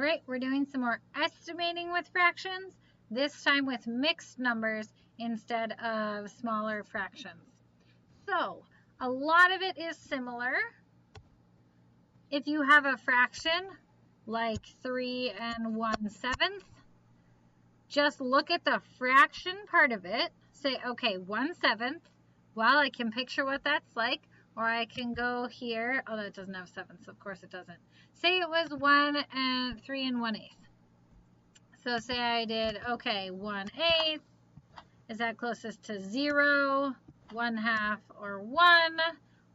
right, we're doing some more estimating with fractions, this time with mixed numbers instead of smaller fractions. So, a lot of it is similar. If you have a fraction like 3 1/7, just look at the fraction part of it, say, okay, 1/7, well, I can picture what that's like, or I can go here, although it doesn't have sevenths, of course it doesn't. Say it was 3 1/8. So say I did, okay, 1/8, is that closest to 0, 1/2, or 1?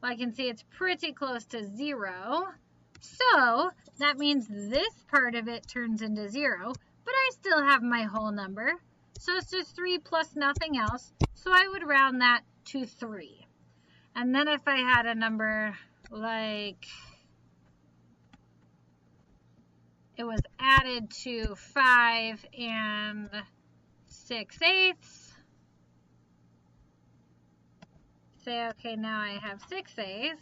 Well, I can see it's pretty close to 0. So that means this part of it turns into 0, but I still have my whole number. So it's just 3 plus nothing else. So I would round that to 3. And then if I had a number like it was added to 5 6/8, say, okay, now I have 6/8,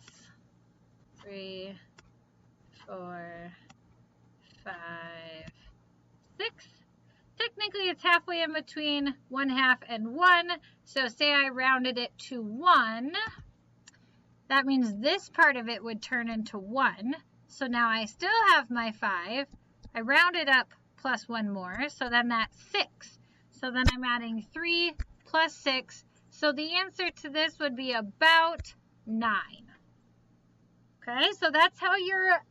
3, 4, 5, 6. Technically, it's halfway in between 1/2 and 1. So say I rounded it to 1. That means this part of it would turn into 1. So now I still have my 5. I rounded up plus 1 more. So then that's 6. So then I'm adding 3 plus 6. So the answer to this would be about 9. Okay, so that's how you're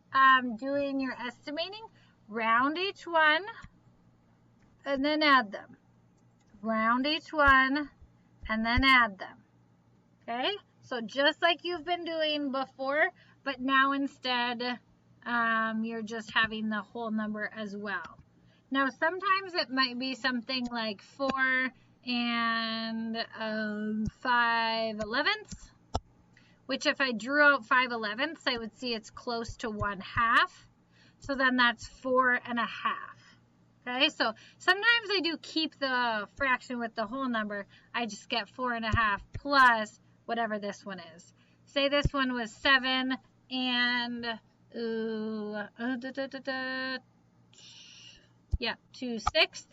doing your estimating. Round each one and then add them. Round each one and then add them. Okay, so just like you've been doing before, but now instead you're just having the whole number as well. Now sometimes it might be something like 4 5/11, which if I drew out 5/11, I would see it's close to 1/2. So then that's 4 1/2. Okay, so sometimes I do keep the fraction with the whole number. I just get 4 1/2 plus whatever this one is. Say this one was 7 2/6.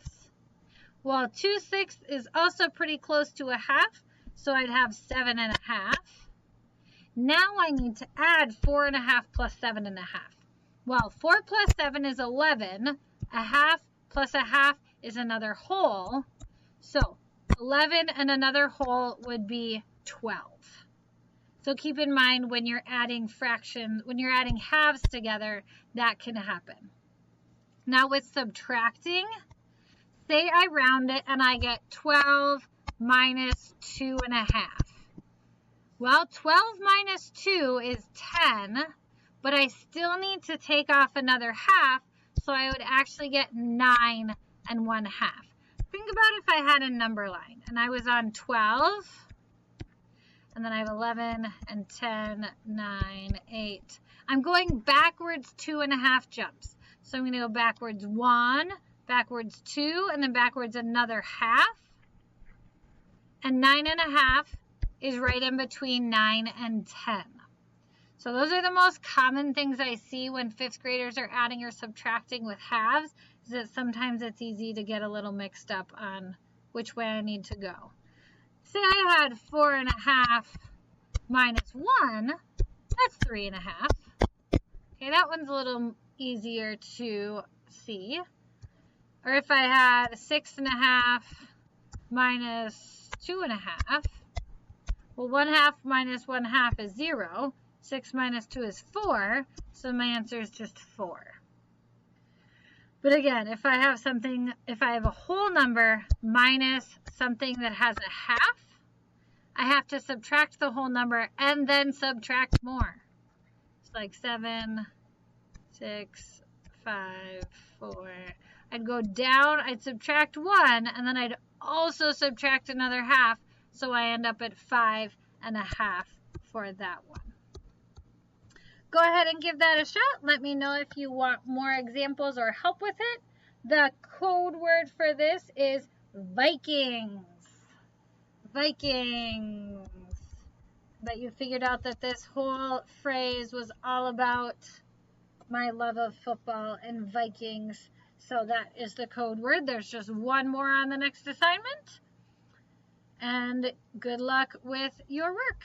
Well, 2/6 is also pretty close to 1/2, so I'd have 7 1/2. Now I need to add 4 1/2 plus 7 1/2. Well, 4 plus 7 is 11. 1/2 plus 1/2 is another whole. So 11 and another whole would be 12. So keep in mind when you're adding fractions, when you're adding halves together, that can happen. Now with subtracting, say I round it and I get 12 minus 2 1/2. Well, 12 minus 2 is 10, but I still need to take off another half, so I would actually get 9 1/2. Think about if I had a number line and I was on 12, and then I have 11 and 10, 9, 8. I'm going backwards 2 1/2 jumps. So I'm going to go backwards 1, backwards 2, and then backwards another half. And 9 1/2 is right in between 9 and 10. So those are the most common things I see when 5th graders are adding or subtracting with halves, is that sometimes it's easy to get a little mixed up on which way I need to go. Say I had 4 1/2 minus 1, that's 3 1/2. Okay, that one's a little easier to see. Or if I had 6 1/2 minus 2 1/2, well, 1/2 minus 1/2 is 0. 6 minus 2 is 4, so my answer is just 4. But again, if I have a whole number minus something that has a half, I have to subtract the whole number and then subtract more. It's like 7, 6, 5, 4. I'd go down, I'd subtract 1, and then I'd also subtract another half, so I end up at 5 1/2 for that one. Go ahead and give that a shot. Let me know if you want more examples or help with it. The code word for this is Vikings. Vikings. Bet you figured out that this whole phrase was all about my love of football and Vikings. So that is the code word. There's just one more on the next assignment. And good luck with your work.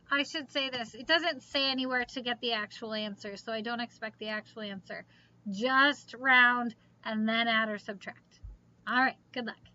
I should say this. It doesn't say anywhere to get the actual answer, so I don't expect the actual answer. Just round and then add or subtract. All right, good luck.